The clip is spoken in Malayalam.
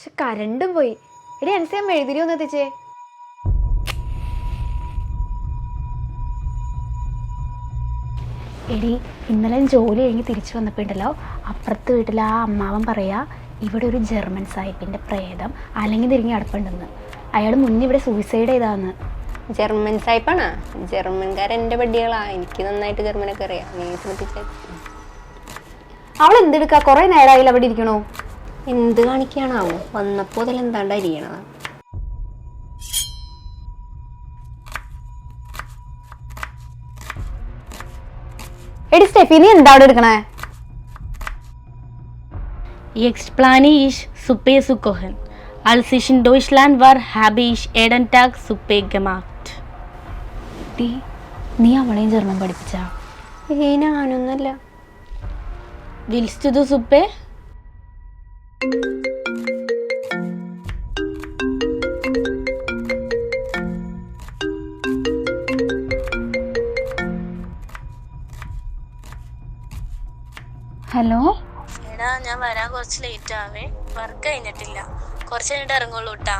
പക്ഷെ കരണ്ടും പോയി. എടി അൻസിയ മെഴുതിരി ഒന്ന് എത്തിച്ചേ. എടി ഇന്നലെ ജോലി കഴിഞ്ഞ് തിരിച്ചു വന്നപ്പോൾ ഉണ്ടല്ലോ, അപ്പുറത്ത് വീട്ടിൽ ആ അമ്മാവൻ പറയാ ഇവിടെ ഒരു ജർമ്മൻ സാഹിബിൻ്റെ പ്രേതം അല്ലെങ്കിൽ തിരിഞ്ഞ് കിടപ്പുണ്ടെന്ന്. അയാൾ മുന്നേ ഇവിടെ സൂയിസൈഡ് ചെയ്താന്ന്. ജർമ്മൻ സാഹിബാണോ? ജർമ്മൻകാർ എൻ്റെ പടികളാ. എനിക്ക് നന്നായിട്ട് ജർമ്മനൊക്കെ അറിയാം. നീ ശ്രദ്ധിച്ച അവൾ എന്തെടുക്കാ? കുറെ നേരമായില്ല അവിടെ ഇരിക്കണോ? എന്ത് കാണിക്കാണാവോ? വന്നപ്പോൾ അതിൽ എന്താണ്ടായിരിക്കണതാ. എടി സ്റ്റെഫി, നീ എന്താ അവിടെ എടുക്കണേ? Jetzt plane ich Suppe zu kochen. Als ich in Deutschland war, habe ich jeden Tag Suppe gemacht. നീ അവളെയും ജർമ്മൻ പഠിപ്പിച്ചാ? ഞാനൊന്നല്ല. Willst du Suppe? ഹലോ എടാ, ഞാൻ വരാൻ കുറച്ച് ലേറ്റ് ആവേ. വർക്ക് കഴിഞ്ഞിട്ടില്ല. കുറച്ച് കഴിഞ്ഞിട്ട് ഇറങ്ങുള്ളൂ കേട്ടാ.